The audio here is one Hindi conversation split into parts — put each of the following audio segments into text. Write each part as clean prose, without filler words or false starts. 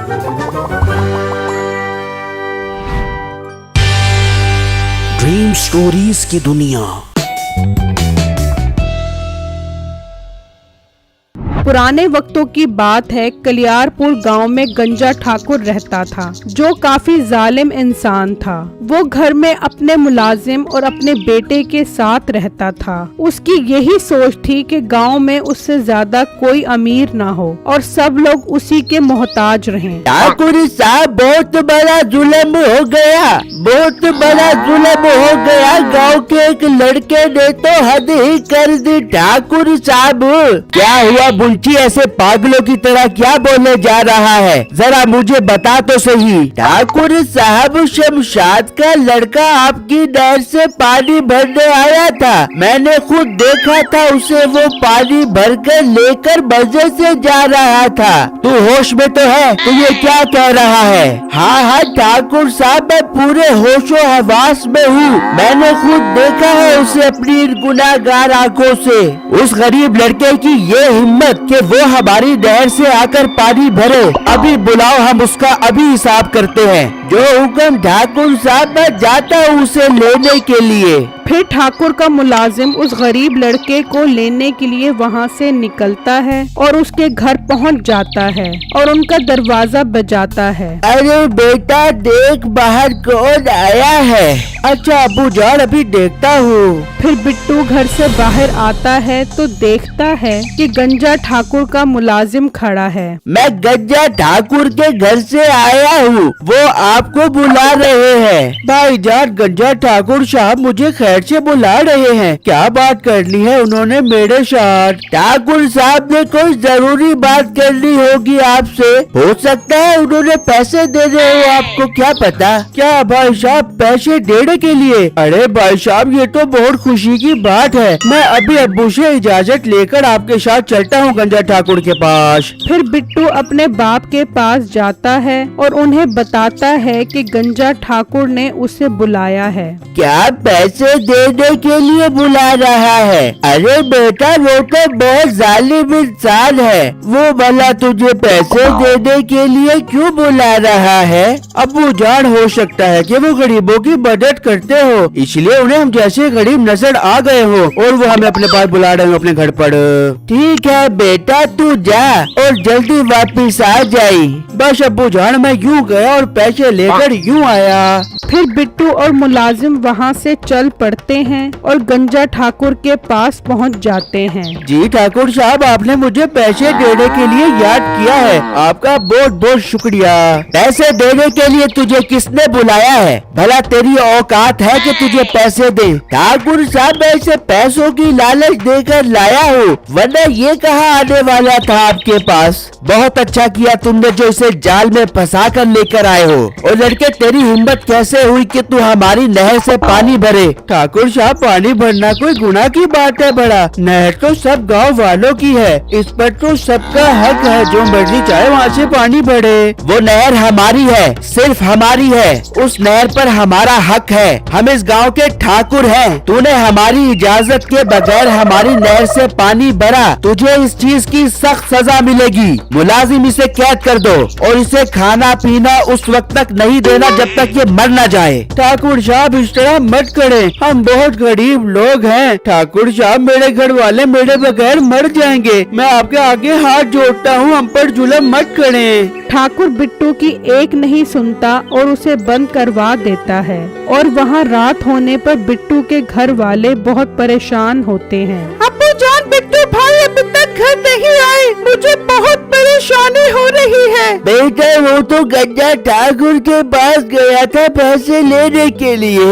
ड्रीम स्टोरीज की दुनिया। पुराने वक्तों की बात है। कलियारपुर गांव में गंजा ठाकुर रहता था, जो काफी जालिम इंसान था। वो घर में अपने मुलाजिम और अपने बेटे के साथ रहता था। उसकी यही सोच थी कि गांव में उससे ज्यादा कोई अमीर ना हो और सब लोग उसी के मोहताज रहें। ठाकुर साहब, बहुत बड़ा जुल्म हो गया, बहुत बड़ा जुल्म हो गया। गांव के एक लड़के ने तो हद ही कर दी। ठाकुर साहब, क्या हुआ बुल्ची, ऐसे पागलों की तरह क्या बोलने जा रहा है? जरा मुझे बता तो सही। ठाकुर साहब, शमशाद का लड़का आपकी नहर से पानी भरने आया था। मैंने खुद देखा था उसे, वो पानी भरकर लेकर मजे से जा रहा था। तू होश में तो है? तू ये क्या कह रहा है? हाँ हाँ ठाकुर साहब, मैं पूरे होशो हवास में हूँ। मैंने खुद देखा है उसे अपनी गुनाहगार आंखों से। उस गरीब लड़के की ये हिम्मत कि वो हमारी नहर से आकर पानी भरे। अभी बुलाओ, हम उसका अभी हिसाब करते हैं। जो हुक्म ठाकुर साहब, मैं जाता हूँ उसे लेने के लिए। फिर ठाकुर का मुलाजिम उस गरीब लड़के को लेने के लिए वहाँ से निकलता है और उसके घर पहुँच जाता है और उनका दरवाजा बजाता है। अरे बेटा, देख बाहर कौन आया है। अच्छा अबू जान, अभी देखता हूँ। फिर बिट्टू घर से बाहर आता है तो देखता है कि गंजा ठाकुर का मुलाजिम खड़ा है। मैं गंजा ठाकुर के घर से आया हूँ, वो आपको बुला रहे हैं। भाईजान, गंजा ठाकुर साहब मुझे खैर से बुला रहे हैं। क्या बात करनी है उन्होंने मेरे साथ? ठाकुर साहब ने कोई जरूरी बात करनी होगी आपसे। हो सकता है उन्होंने पैसे देने हो आपको, क्या पता। क्या भाई साहब, पैसे देने के लिए? अरे भाई साहब, ये तो बहुत खुशी की बात है। मैं अभी अब्बू से इजाजत लेकर आपके साथ चलता हूँ गंजा ठाकुर के पास। फिर बिट्टू अपने बाप के पास जाता है और उन्हें बताता है कि गंजा ठाकुर ने उसे बुलाया है। क्या पैसे देने के लिए बुला रहा है? अरे बेटा, वो तो बहुत जालिम इंसान है। वो भला तुझे पैसे देने के लिए क्यों बुला रहा है? अब्बू जान, हो सकता है कि वो गरीबों की मदद करते हो, इसलिए उन्हें हम जैसे गरीब नजर आ गए हो और वो हमें अपने पास बुला रहे हो अपने घर पर। ठीक है बेटा, तू जा और जल्दी वापिस आ जाई। बस अब्बू जान, मैं यूँ गया और पैसे लेकर यूँ आया। फिर बिट्टू और मुलाजिम वहाँ से चल पड़ते हैं और गंजा ठाकुर के पास पहुँच जाते हैं। जी ठाकुर साहब, आपने मुझे पैसे देने के लिए याद किया है, आपका बहुत बहुत शुक्रिया। पैसे देने के लिए तुझे किसने बुलाया है? भला तेरी औकात है कि तुझे पैसे दे? ठाकुर साहब, मैं इसे पैसों की लालच देकर लाया हूँ, वरना ये कहाँ आने वाला था आपके पास। बहुत अच्छा किया तुमने जो इसे जाल में फंसा कर लेकर आए हो। और लड़के, तेरी हिम्मत कैसे हुई कि तू हमारी नहर से पानी भरे? ठाकुर साहब, पानी भरना कोई गुनाह की बात है बड़ा? नहर तो सब गांव वालों की है, इस पर तो सबका हक है, जो मर्जी चाहे वहाँ से पानी भरे। वो नहर हमारी है, सिर्फ हमारी है। उस नहर पर हमारा हक है। हम इस गांव के ठाकुर हैं। तूने हमारी इजाजत के बगैर हमारी नहर से पानी भरा, तुझे इस चीज की सख्त सजा मिलेगी। मुलाजिम, इसे कैद कर दो और इसे खाना पीना उस वक्त तक नहीं देना जब तक ये मर न जाए। ठाकुर साहब, इस तरह मत करें, हम बहुत गरीब लोग हैं। ठाकुर साहब, मेरे घर वाले मेरे बगैर मर जाएंगे। मैं आपके आगे हाथ जोड़ता हूँ, हम पर जुल्म मत करें। ठाकुर बिट्टू की एक नहीं सुनता और उसे बंद करवा देता है और वहाँ रात होने पर बिट्टू के घर वाले बहुत परेशान होते हैं। अब्बू जान, बिट्टू भाई अभी तक घर नहीं आए, मुझे बहुत परेशानी हो रही है। बेटा, वो तो गंजा ठाकुर के पास गया था पैसे लेने के लिए।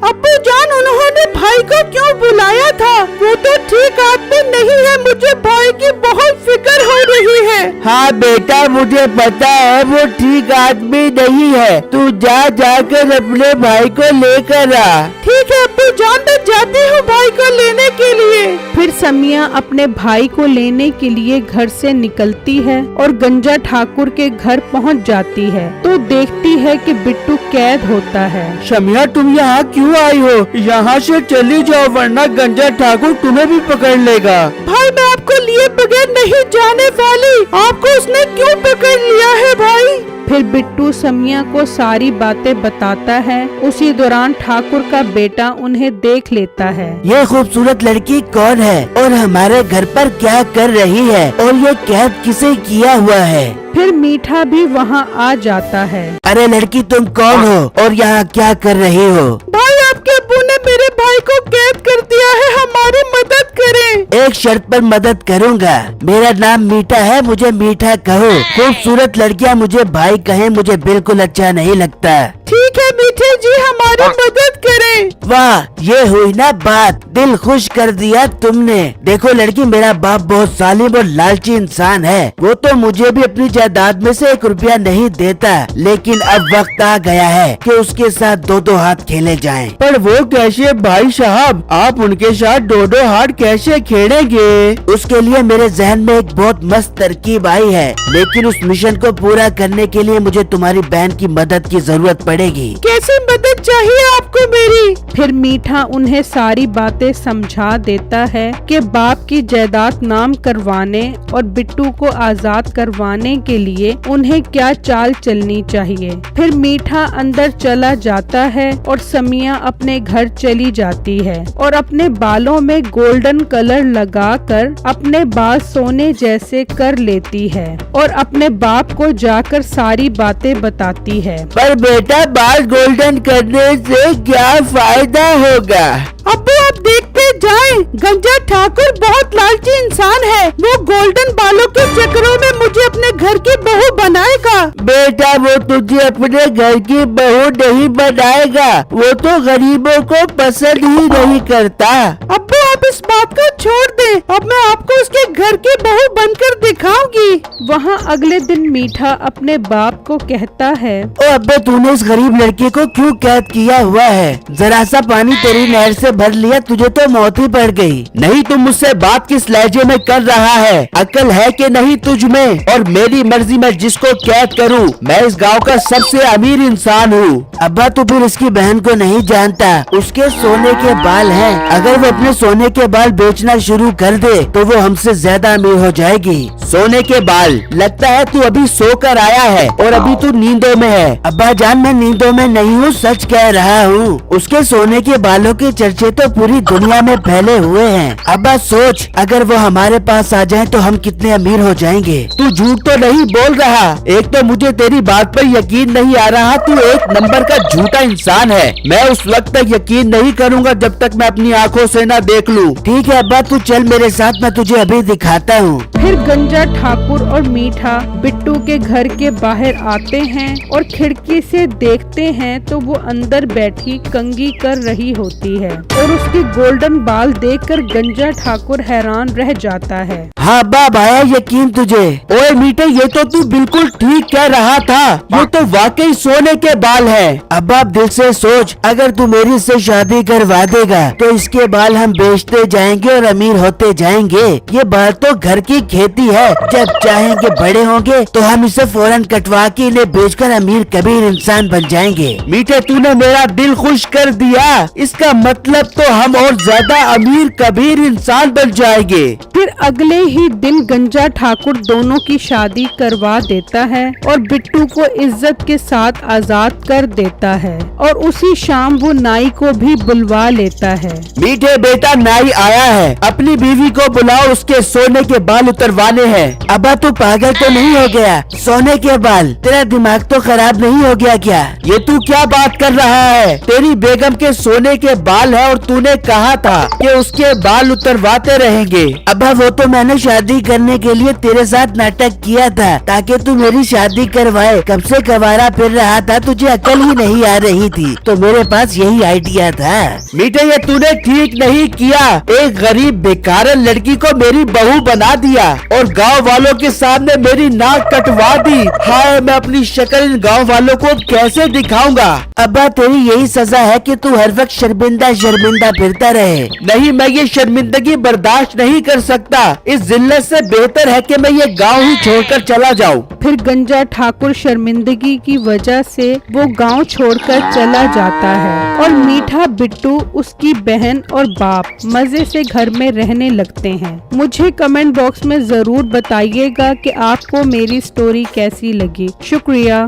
अब्बू जान, उन्होंने भाई को क्यों बुलाया था? वो तो ठीक आदमी नहीं है, मुझे भाई की बहुत फिक्र हो रही है। हाँ बेटा, मुझे पता है वो ठीक आदमी नहीं है। तू जाकर अपने भाई को लेकर आ। ठीक है अब्बू जान, मैं जाती हूँ भाई को लेने के लिए। फिर समिया अपने भाई को लेने के लिए घर से निकलती है और गंजा ठाकुर के घर पहुँच जाती है तो देखती है कि बिट्टू कैद होता है। समिया, तुम यहाँ क्यों आई हो? यहाँ से चली जाओ, वरना गंजा ठाकुर तुम्हें भी पकड़ लेगा। भाई, मैं आपको लिए बगैर नहीं जाने वाली। आपको उसने क्यों पकड़ लिया है भाई? फिर बिट्टू समिया को सारी बातें बताता है। उसी दौरान ठाकुर का बेटा उन्हें देख लेता है। ये खूबसूरत लड़की कौन है और हमारे घर पर क्या कर रही है और ये कैद किसे किया हुआ है? फिर मीठा भी वहाँ आ जाता है। अरे लड़की, तुम कौन हो और यहाँ क्या कर रही हो? भाई, आपके अब्बू ने मेरे भाई को कैद कर दिया है, हमारी मदद करें। एक शर्त पर मदद करूँगा। मेरा नाम मीठा है, मुझे मीठा कहो। खूबसूरत लड़कियाँ मुझे भाई कहें मुझे बिल्कुल अच्छा नहीं लगता। ठीक है मीठे जी, हमारी मदद करें। वाह, ये हुई ना बात, दिल खुश कर दिया तुमने। देखो लड़की, मेरा बाप बहुत जालिम और लालची इंसान है। वो तो मुझे भी अपनी जायदाद में से 1 रुपया नहीं देता, लेकिन अब वक्त आ गया है कि उसके साथ 2-2 हाथ खेले जाएं। पर वो कैसे भाई साहब? आप उनके साथ 2-2 हाथ कैसे खेलेंगे? उसके लिए मेरे जहन में एक बहुत मस्त तरकीब आई है, लेकिन उस मिशन को पूरा करने के लिए मुझे तुम्हारी बहन की मदद की जरूरत पड़ेगी। कैसी मदद चाहिए आपको मेरी? फिर मीठा उन्हें सारी बातें समझा देता है कि बाप की जायदाद नाम करवाने और बिट्टू को आजाद करवाने के लिए उन्हें क्या चाल चलनी चाहिए। फिर मीठा अंदर चला जाता है और समिया अपने घर चली जाती है और अपने बालों में गोल्डन कलर लगाकर अपने बाल सोने जैसे कर लेती है और अपने बाप को जाकर सारी बातें बताती है। पर बेटा, बाल गोल्डन करने से क्या फायदा होगा? अब्बू, आप देखते जाएं, गंजा ठाकुर बहुत लालची इंसान है। वो गोल्डन बालों के चक्करों में मुझे अपने घर की बहू बनाएगा। बेटा, वो तुझे अपने घर की बहू नहीं बनाएगा, वो तो गरीबों को पसंद ही नहीं करता। अब्बू, आप इस बात को छोड़ दे, अब मैं आपको उसके घर की बहू बनकर दिखाऊंगी। वहाँ अगले दिन मीठा अपने बाप को कहता है, ओ अब्बे, तूने इस गरीब लड़की को क्यों कैद किया हुआ है? जरा सा पानी तेरी नहर से भर लिया, तुझे तो मौत ही पड़ गई। नहीं, तुम मुझसे बात किस लहजे में कर रहा है? अकल है कि नहीं तुझ में? और मेरी मर्जी में जिसको कैद करूं, मैं इस गांव का सबसे अमीर इंसान हूँ। अब्बा, तू फिर इसकी बहन को नहीं जानता, उसके सोने के बाल हैं। अगर वो अपने सोने के बाल बेचना शुरू कर दे तो वो हमसे ज्यादा अमीर हो जाएगी। सोने के बाल? लगता है तू अभी सोकर आया है और अभी तू नींदों में है। अब्बा जान, मैं नींदों में नहीं हूँ, सच कह रहा हूँ। उसके सोने के बालों के चर्चे तो पूरी दुनिया में फैले हुए हैं। अब्बा सोच, अगर वो हमारे पास आ जाए तो हम कितने अमीर हो जाएंगे। तू झूठ तो नहीं बोल रहा? एक तो मुझे तेरी बात पर यकीन नहीं आ रहा, तू एक नंबर का झूठा इंसान है। मैं उस वक्त तक यकीन नहीं करूँगा जब तक मैं अपनी आँखों से न देख लूँ। ठीक है अब्बा, तू चल मेरे साथ, मैं तुझे अभी दिखाता हूँ। फिर गंजा ठाकुर और मीठा बिट्टू के घर के बाहर आते हैं और खिड़की से देखते हैं तो वो अंदर बैठी कंघी कर रही होती है और उसकी गोल्डन बाल देखकर गंजा ठाकुर हैरान रह जाता है। हाँ अब्बा, आया यकीन तुझे? ओए मीठे, ये तो तू बिल्कुल ठीक कह रहा था, ये तो वाकई सोने के बाल है। अब्बा, आप दिल से सोच, अगर तू मेरी से शादी करवा देगा तो इसके बाल हम बेचते जाएंगे और अमीर होते जाएंगे। ये बाल तो घर की खेती है, जब चाहेंगे बड़े होंगे तो हम इसे फौरन कटवा के इन्हें बेचकर अमीर कबीर इंसान बन जाएंगे। मीठे, तूने मेरा दिल खुश कर दिया, इसका मतलब तो हम और ज्यादा अमीर कबीर इंसान बन जाएंगे। फिर अगले ही दिन गंजा ठाकुर दोनों की शादी करवा देता है और बिट्टू को इज्जत के साथ आजाद कर देता है और उसी शाम वो नाई को भी बुलवा लेता है। मीठे बेटा, नाई आया है, अपनी बीवी को बुलाओ, उसके सोने के बाल उतरवाने हैं। अब्बा, तू पागल तो नहीं हो गया? सोने के बाल? तेरा दिमाग तो खराब नहीं हो गया क्या? ये तू क्या बात कर रहा है? तेरी बेगम के सोने के बाल है और तूने कहा था कि उसके बाल उतरवाते रहेंगे। अब्बा, वो तो मैंने शादी करने के लिए तेरे साथ नाटक किया था ताकि तू मेरी शादी करवाए। कब से कवारा फिर रहा था, तुझे अकल ही नहीं आ रही थी, तो मेरे पास यही आइडिया था। मीठे, ये तूने ठीक नहीं किया, एक गरीब बेकार लड़की को मेरी बहू बना दिया और गांव वालों के सामने मेरी नाक कटवा दी। हाय, मैं अपनी शक्ल इन गांव वालों को कैसे दिखाऊंगा? अब्बा, तेरी यही सजा है कि तू हर वक्त शर्मिंदा शर्मिंदा फिरता रहे। नहीं, मैं ये शर्मिंदगी बर्दाश्त नहीं कर सकता। इस जिल्लत से बेहतर है कि मैं ये गांव ही छोड़कर चला जाऊं। फिर गंजा ठाकुर शर्मिंदगी की वजह से वो गांव छोड़कर चला जाता है और मीठा बिट्टू, उसकी बहन और बाप मजे से घर में रहने लगते हैं। मुझे कमेंट बॉक्स में जरूर बताइएगा कि आपको मेरी स्टोरी कैसी लगी। शुक्रिया।